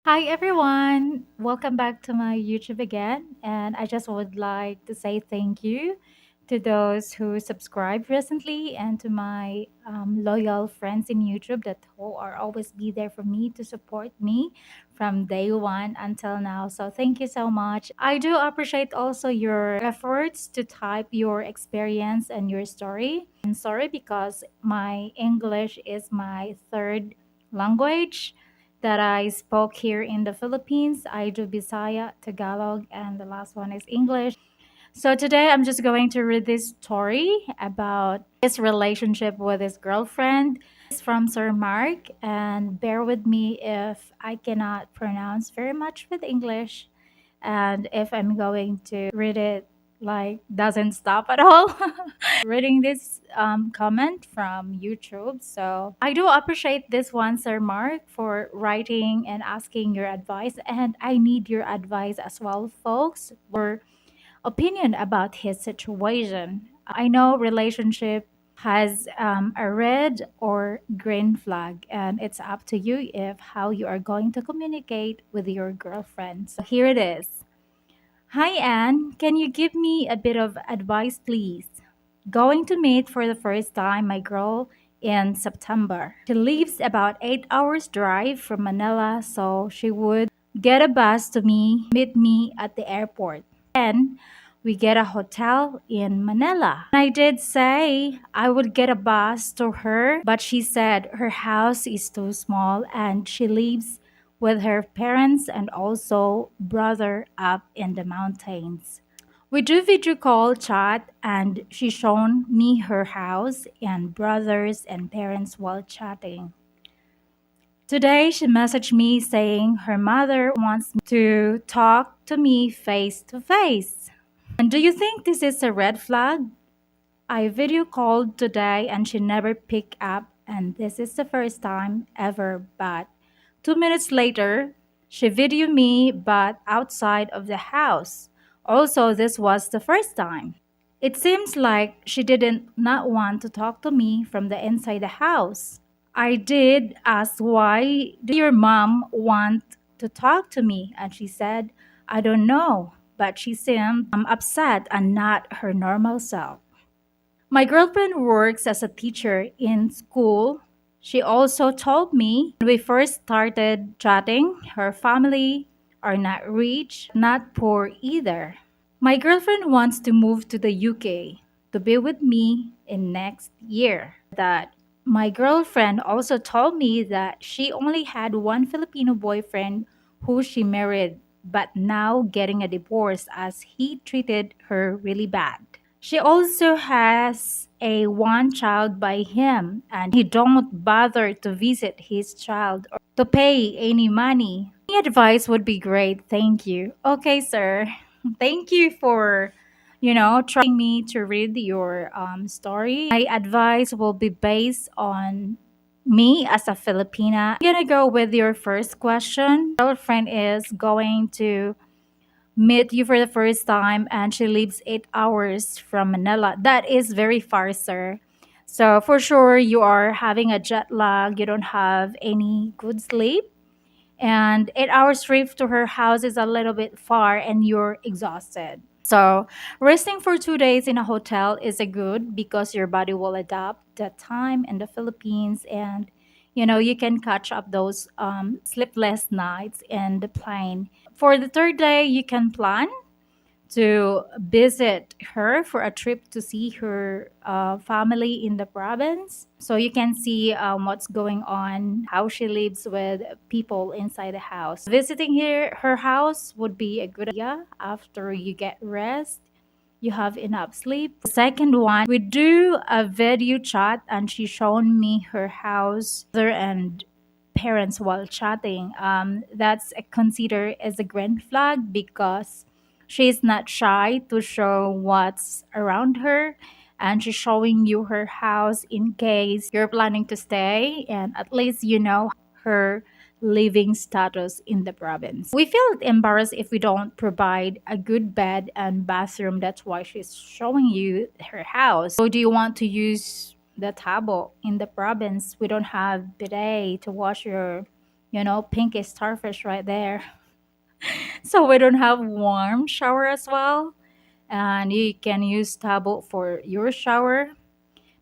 Hi everyone, welcome back to my YouTube again. And I just would like to say thank you to those who subscribed recently and to my loyal friends in YouTube that who are always be there for me to support me from day one until now. So thank you so much. I do appreciate also your efforts to type your experience and your story. And sorry because my English is my third language that I spoke here in the Philippines. I do Bisaya, Tagalog, and the last one is English. So today I'm just going to read this story about his relationship with his girlfriend. It's from Sir Mark, and bear with me if I cannot pronounce very much with English and if I'm going to read it like doesn't stop at all. Reading this comment from YouTube. So I do appreciate this one, Sir Mark, for writing and asking your advice. And I need your advice as well, folks. Your opinion about his situation. I know relationship has a red or green flag, and it's up to you if how you are going to communicate with your girlfriend. So here it is. Hi, Anne. Can you give me a bit of advice, please? Going to meet for the first time my girl in September. She lives about 8 hours drive from Manila, so she would get a bus to meet me at the airport. Then we get a hotel in Manila. I did say I would get a bus to her, but she said her house is too small and she lives with her parents and also brother up in the mountains. We do video call chat and she shown me her house and brothers and parents while chatting. Today she messaged me saying her mother wants to talk to me face to face. And do you think this is a red flag? I video called today and she never picked up, and this is the first time ever. But 2 minutes later, she videoed me but outside of the house. Also, this was the first time. It seems like she didn't not want to talk to me from the inside the house. I did ask why do your mom want to talk to me, and she said, I don't know, but she seemed upset and not her normal self. My girlfriend works as a teacher in school. She also told me when we first started chatting, her family are not rich, not poor either. My girlfriend wants to move to the UK to be with me in next year. That my girlfriend also told me that she only had one Filipino boyfriend who she married, but now getting a divorce as he treated her really bad. She also has a one child by him and he don't bother to visit his child or to pay any money. Any advice would be great. Thank you. Okay, sir. Thank you for trying me to read your story. My advice will be based on me as a Filipina. I'm gonna go with your first question. Our friend is going to meet you for the first time and she lives 8 hours from Manila. That is very far, sir. So for sure you are having a jet lag, you don't have any good sleep, and 8 hours trip to her house is a little bit far and you're exhausted. So resting for 2 days in a hotel is a good because your body will adapt that time in the Philippines, and you can catch up those sleepless nights in the plane. For the third day, you can plan to visit her for a trip to see her family in the province. So you can see what's going on, how she lives with people inside the house. Visiting her house would be a good idea after you get rest. You have enough sleep. The second one, we do a video chat and she shown me her house there and parents while chatting. That's considered as a green flag because she's not shy to show what's around her, and she's showing you her house in case you're planning to stay, and at least you know her living status in the province. We feel embarrassed if we don't provide a good bed and bathroom. That's why she's showing you her house. So do you want to use the tabo in the province? We don't have bidet to wash your pink is starfish right there. So we don't have warm shower as well. And you can use tabo for your shower.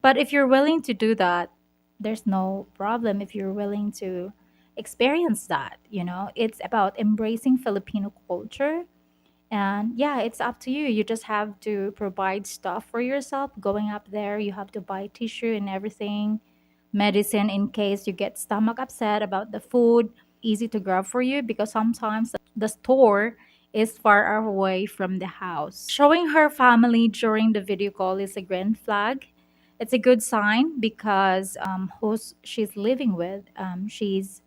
But if you're willing to do that, there's no problem if you're willing to experience that. It's about embracing Filipino culture. And yeah, it's up to you. You just have to provide stuff for yourself. Going up there, you have to buy tissue and everything, medicine in case you get stomach upset about the food. Easy to grab for you because sometimes the store is far away from the house. Showing her family during the video call is a green flag. It's a good sign because who she's living with, she's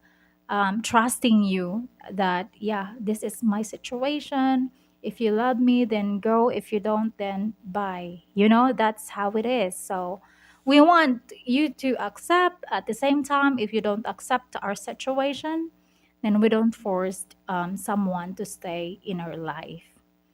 trusting you that, yeah, this is my situation. If you love me, then go. If you don't, then bye. That's how it is. So we want you to accept. At the same time, if you don't accept our situation, then we don't force someone to stay in our life.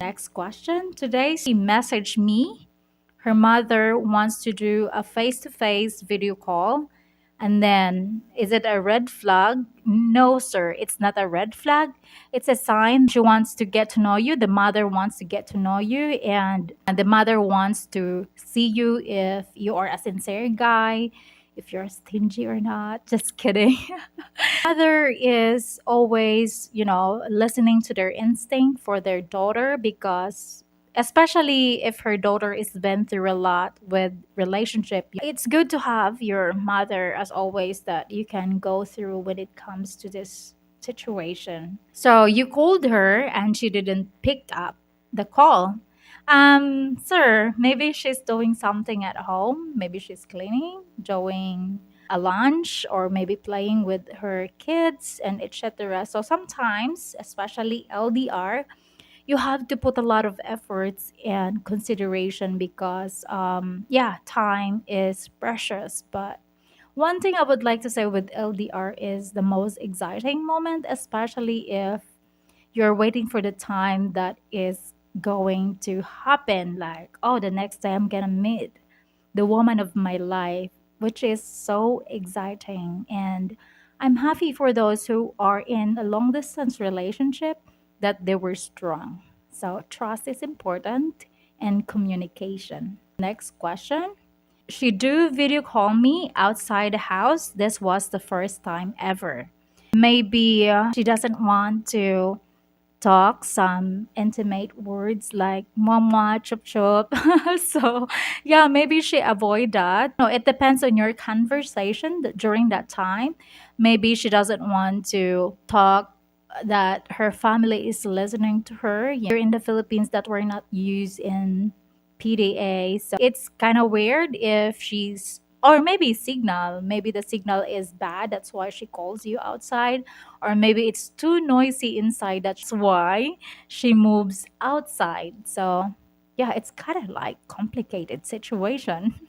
Next question. Today, she messaged me. Her mother wants to do a face to face video call. And then, is it a red flag? No, sir, it's not a red flag. It's a sign she wants to get to know you. The mother wants to get to know you, and the mother wants to see you if you are a sincere guy, if you're stingy or not. Just kidding. Mother is always, listening to their instinct for their daughter because especially if her daughter is been through a lot with relationship, it's good to have your mother as always that you can go through when it comes to this situation. So you called her and she didn't pick up the call. Sir, maybe she's doing something at home. Maybe she's cleaning, doing a lunch, or maybe playing with her kids and etc. So sometimes, especially LDR, you have to put a lot of efforts and consideration because yeah, time is precious. But one thing I would like to say with LDR is the most exciting moment, especially if you're waiting for the time that is going to happen, like, oh, the next day I'm gonna meet the woman of my life, which is so exciting. And I'm happy for those who are in a long distance relationship that they were strong. So trust is important and communication. Next question. She do video call me outside the house. This was the first time ever. Maybe she doesn't want to talk some intimate words like mama chup chup. So yeah, maybe she avoid that. No, it depends on your conversation during that time. Maybe she doesn't want to talk that her family is listening to her. Here in the Philippines that were not used in PDA. So it's kind of weird if she's, or maybe signal, maybe the signal is bad, that's why she calls you outside, or maybe it's too noisy inside, that's why she moves outside. So yeah, it's kind of like complicated situation.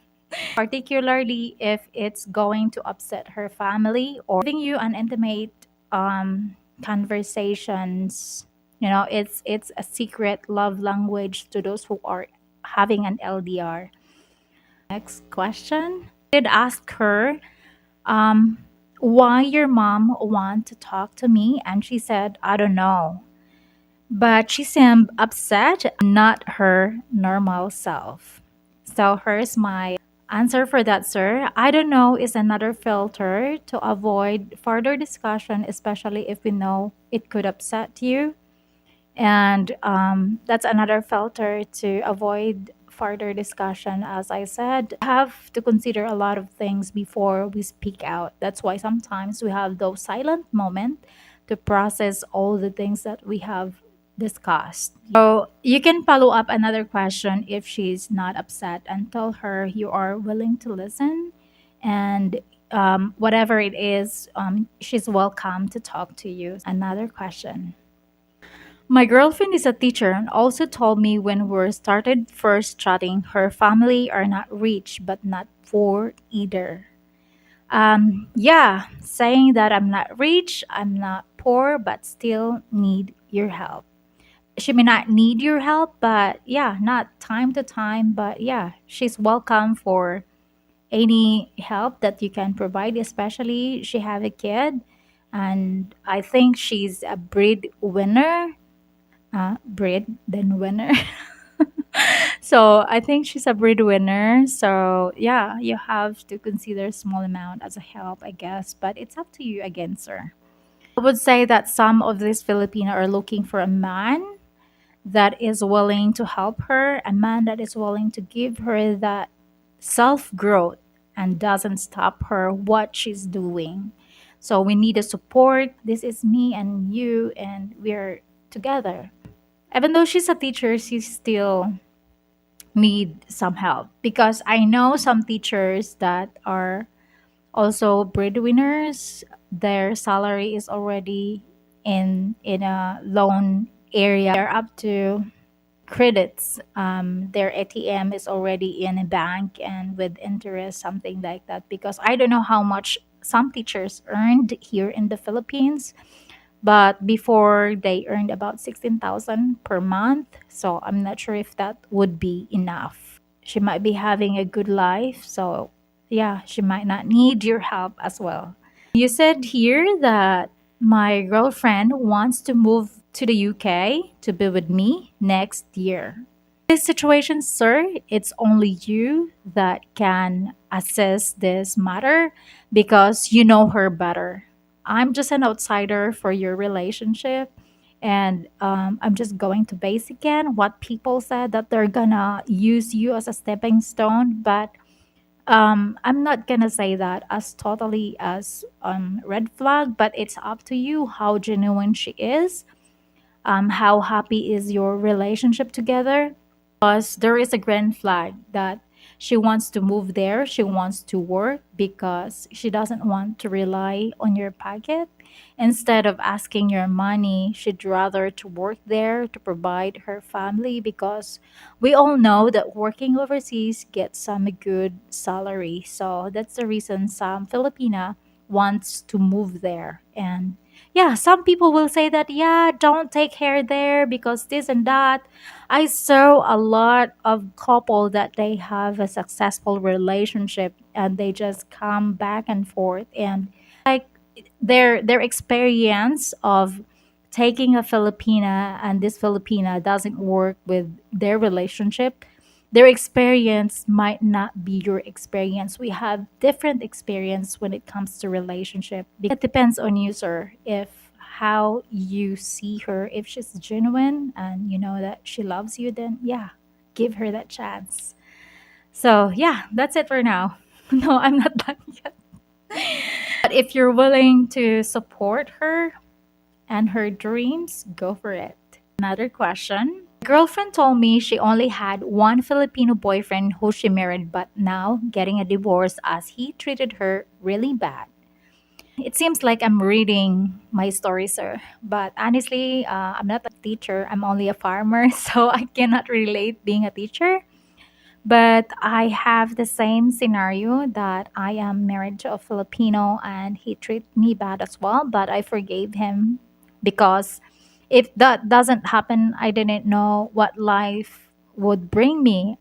Particularly if it's going to upset her family or giving you an intimate conversations. It's a secret love language to those who are having an LDR. Next question. I did ask her why your mom want to talk to me, and she said, I don't know. But she seemed upset, not her normal self. So here's my answer for that, sir. I don't know is another filter to avoid further discussion, especially if we know it could upset you. And that's another filter to avoid further discussion. As I said, we have to consider a lot of things before we speak out. That's why sometimes we have those silent moments to process all the things that we have discussed. So you can follow up another question if she's not upset and tell her you are willing to listen, and whatever it is, she's welcome to talk to you. Another question. My girlfriend is a teacher and also told me when we started first chatting, her family are not rich but not poor either. Yeah, saying that I'm not rich, I'm not poor, but still need your help. She may not need your help, but yeah, not time to time, but yeah, she's welcome for any help that you can provide, especially she have a kid. And I think she's a breadwinner. Bread, then winner. So I think she's a breadwinner. So yeah, you have to consider small amount as a help, I guess. But it's up to you again, sir. I would say that some of these Filipino are looking for a man that is willing to help her, a man that is willing to give her that self growth and doesn't stop her what she's doing. So we need a support. This is me and you, and we're together. Even though she's a teacher, she still need some help because I know some teachers that are also breadwinners. Their salary is already in a loan area. They're up to credits. Their ATM is already in a bank and with interest, something like that. Because I don't know how much some teachers earned here in the Philippines, but before they earned about 16,000 per month. So I'm not sure if that would be enough. She might be having a good life. So yeah, she might not need your help as well. You said here that my girlfriend wants to move to the UK to be with me next year. This situation, sir, it's only you that can assess this matter because you know her better. I'm just an outsider for your relationship, and I'm just going to base again what people said that they're gonna use you as a stepping stone, but I'm not gonna say that as totally as red flag, but it's up to you how genuine she is, how happy is your relationship together. Because there is a green flag that she wants to move there, she wants to work because she doesn't want to rely on your pocket. Instead of asking your money, she'd rather to work there to provide her family because we all know that working overseas gets some good salary. So that's the reason some Filipina wants to move there. And yeah, some people will say that, yeah, don't take her there because this and that. I saw a lot of couple that they have a successful relationship and they just come back and forth, and like their experience of taking a Filipina and this Filipina doesn't work with their relationship, their experience might not be your experience. We have different experience when it comes to relationship. It depends on you, sir, if how you see her. If she's genuine and you know that she loves you, then yeah, give her that chance. So yeah, that's it for now. No, I'm not done yet. But if you're willing to support her and her dreams, go for it. Another question. Girlfriend told me she only had one Filipino boyfriend who she married, but now getting a divorce as he treated her really bad. It seems like I'm reading my story, sir. But honestly, I'm not a teacher. I'm only a farmer, so I cannot relate being a teacher. But I have the same scenario that I am married to a Filipino and he treated me bad as well, but I forgave him because if that doesn't happen, I didn't know what life would bring me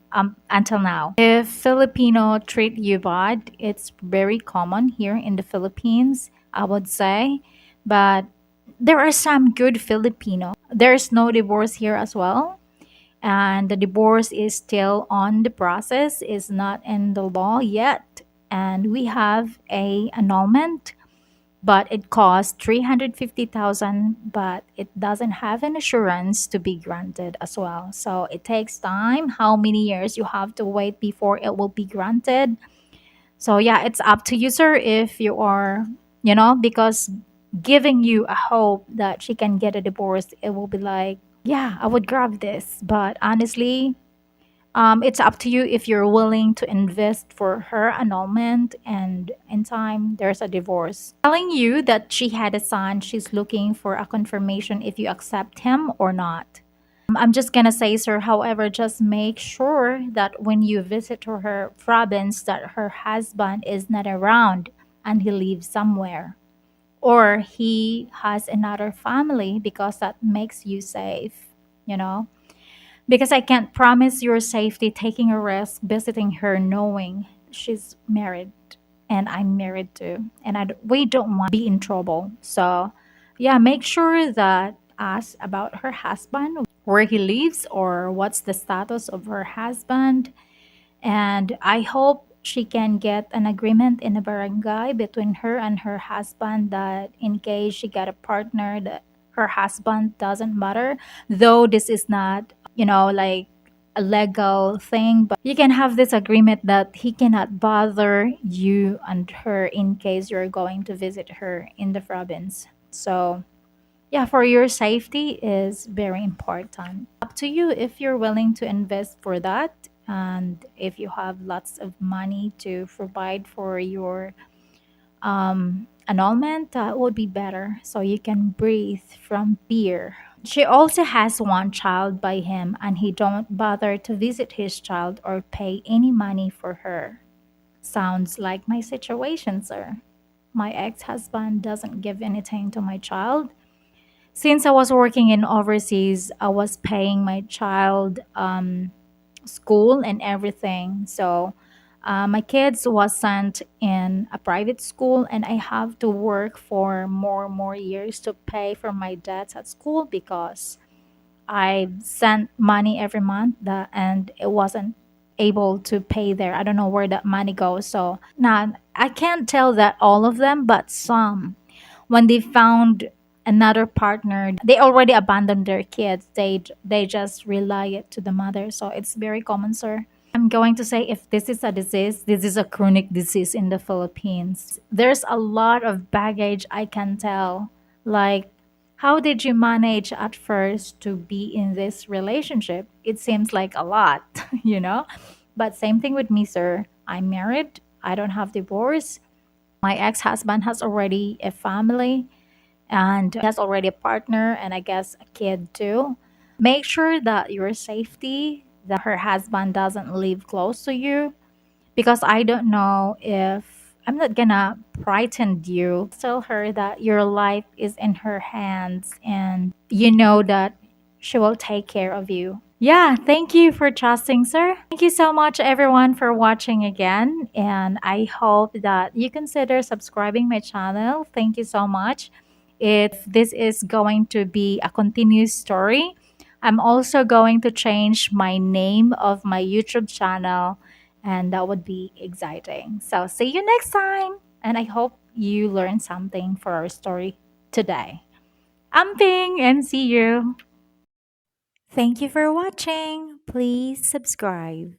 until now. If Filipino treat you bad, it's very common here in the Philippines, I would say. But there are some good Filipino. There's no divorce here as well, and the divorce is still on the process, is not in the law yet, and we have a annulment, but it costs 350,000, but it doesn't have an assurance to be granted as well. So it takes time, how many years you have to wait before it will be granted. So yeah, it's up to you, sir, if you are, because giving you a hope that she can get a divorce, it will be like, yeah, I would grab this. But honestly, it's up to you if you're willing to invest for her annulment and in time there's a divorce. Telling you that she had a son, she's looking for a confirmation if you accept him or not. I'm just gonna say, sir, however, just make sure that when you visit to her province that her husband is not around and he lives somewhere. Or he has another family because that makes you safe, you know? Because I can't promise your safety taking a risk visiting her knowing she's married. and I'm married too, and we don't want to be in trouble. So, yeah, make sure that ask about her husband, where he lives, or what's the status of her husband. And I hope she can get an agreement in the barangay between her and her husband that in case she got a partner that her husband doesn't matter. Though this is not, like a legal thing, but you can have this agreement that he cannot bother you and her in case you're going to visit her in the province. So yeah, for your safety is very important. Up to you if you're willing to invest for that, and if you have lots of money to provide for your annulment, that would be better so you can breathe from fear. She also has one child by him, and he don't bother to visit his child or pay any money for her. Sounds like my situation, sir. My ex-husband doesn't give anything to my child. Since I was working in overseas, I was paying my child school and everything. So my kids was sent in a private school, and I have to work for more years to pay for my debts at school because I sent money every month and it wasn't able to pay there. I don't know where that money goes. So now I can't tell that all of them, but some, when they found another partner, they already abandoned their kids. They just rely it to the mother. So it's very common, sir. I'm going to say if this is a disease, this is a chronic disease in the Philippines. There's a lot of baggage I can tell. Like, how did you manage at first to be in this relationship? It seems like a lot, you know? But same thing with me, sir. I'm married. I don't have divorce. My ex-husband has already a family and he has already a partner and I guess a kid too. Make sure that your safety, that her husband doesn't live close to you, because I don't know if I'm not gonna frighten you. Tell her that your life is in her hands and you know that she will take care of you. Yeah, thank you for trusting, sir. Thank you so much, everyone, for watching again. And I hope that you consider subscribing my channel. Thank you so much. If this is going to be a continuous story, I'm also going to change my name of my YouTube channel, and that would be exciting. So, see you next time. And I hope you learned something for our story today. I'm Ping, and see you. Thank you for watching. Please subscribe.